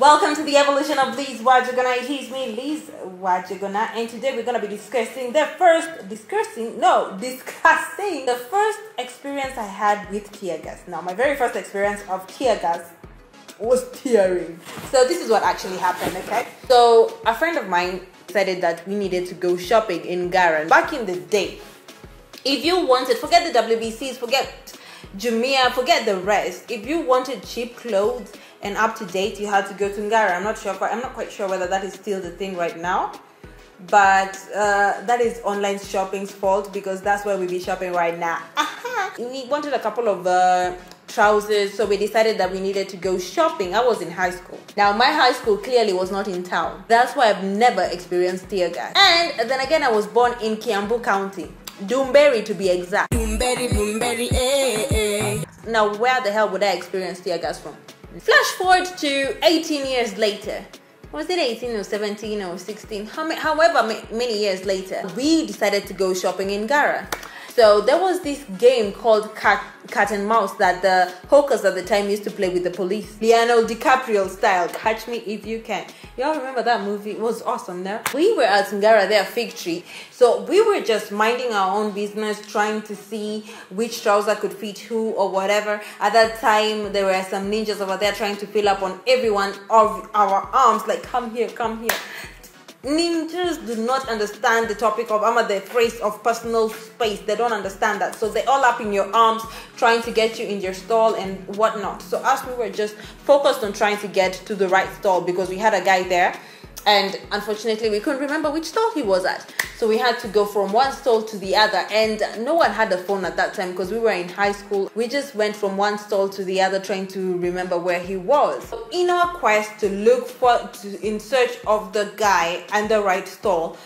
Welcome to the evolution of Liz Njuguna. It is me, Liz Njuguna, and today we're going to be discussing the first experience I had with tear gas. Now, my very first experience of tear gas was tearing. So this is what actually happened, okay? So a friend of mine decided that we needed to go shopping in Gara. Back in the day, if you wanted, forget the WBCs, forget Jumia, forget the rest. If you wanted cheap clothes and up to date, you had to go to Ngara. I'm not quite sure whether that is still the thing right now, but that is online shopping's fault because that's where we be shopping right now. We wanted a couple of trousers, so we decided that we needed to go shopping. I was in high school. Now, my high school clearly was not in town. That's why I've never experienced tear gas. And then again, I was born in Kiambu County, Doomberry to be exact. Doomberry, eh. Now, where the hell would I experience tear gas from? Flash forward to 18 years later. Was it 18 or 17 or 16? However many years later, we decided to go shopping in Gara. So there was this game called Cat and Mouse that the hawkers at the time used to play with the police. Leonardo DiCaprio style. Catch me if you can. Y'all remember that movie? It was awesome, no? We were at Ngara, their fig tree. So we were just minding our own business, trying to see which trouser could fit who or whatever. At that time, there were some ninjas over there trying to fill up on every one of our arms. Like, come here, come here. Ninjas do not understand the topic of the phrase of personal space. They don't understand that, so they're all up in your arms trying to get you in your stall and whatnot. So us, we were just focused on trying to get to the right stall because we had a guy there, and unfortunately we couldn't remember which stall he was at, so we had to go from one stall to the other. And no one had a phone at that time because we were in high school. We just went from one stall to the other trying to remember where he was. So in our quest to look in search of the guy and the right stall,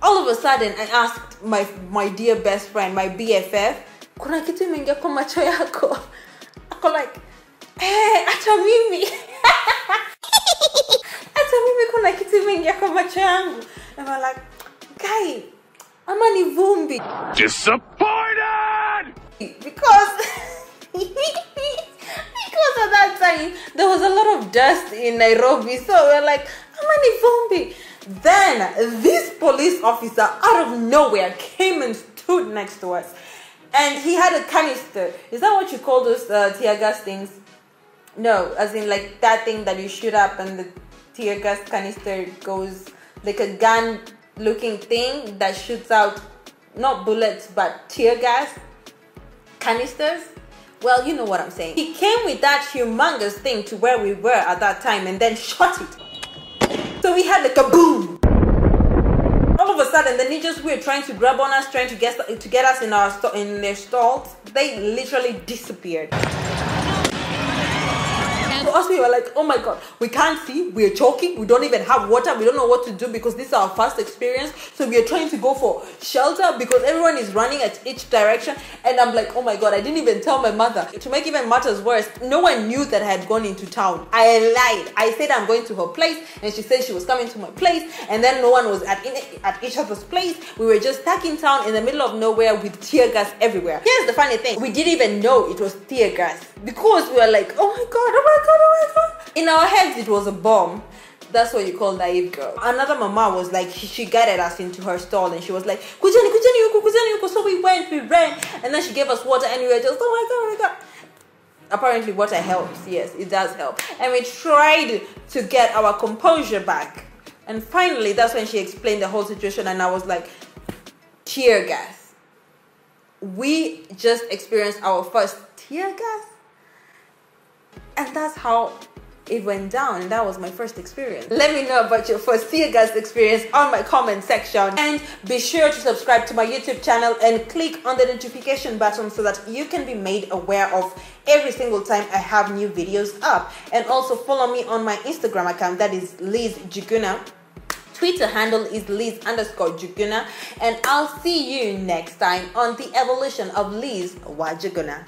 all of a sudden I asked my dear best friend, my BFF, kuna kitu imeingia kwa macho yako? Ako like, hey, acha mimi. Kuna kitu imeingia kwa macho yangu. And I'm like, guy, ama ni vumbi. Disappointed! Because at that time there was a lot of dust in Nairobi, so we're like, ama ni vumbi. Then this police officer out of nowhere came and stood next to us, and he had a canister. Is that what you call those tear gas things? No, as in like that thing that you shoot up and the tear gas canister goes like a gun looking thing that shoots out not bullets but tear gas canisters. Well, you know what I'm saying. He came with that humongous thing to where we were at that time and then shot it. So we had like a boom. All of a sudden, the ninjas were trying to grab on us, trying to get us in their stalls. They literally disappeared. So us, we were like, oh my god, we can't see, we're choking, we don't even have water, we don't know what to do because this is our first experience. So we are trying to go for shelter because everyone is running at each direction. And I'm like, oh my god, I didn't even tell my mother. To make even matters worse, no one knew that I had gone into town. I lied. I said I'm going to her place, and she said she was coming to my place, and then no one was at each other's place. We were just stuck in town in the middle of nowhere with tear gas everywhere. Here's the funny thing, we didn't even know it was tear gas because we were like, oh my god, oh my god, oh my god. In our heads, it was a bomb. That's what you call naive girl. Another mama was like, she guided us into her stall and she was like, kujani yuko. So we ran, and then she gave us water and we were just, oh my god. Apparently water helps. Yes, it does help. And we tried to get our composure back. And finally, that's when she explained the whole situation, and I was like, tear gas. We just experienced our first tear gas. And that's how it went down, and that was my first experience. Let me know about your first tear gas experience on my comment section, and be sure to subscribe to my YouTube channel and click on the notification button so that you can be made aware of every single time I have new videos up. And also follow me on my Instagram account, that is Liz Njuguna. Twitter handle is Liz_Njuguna, and I'll see you next time on the evolution of Liz Njuguna.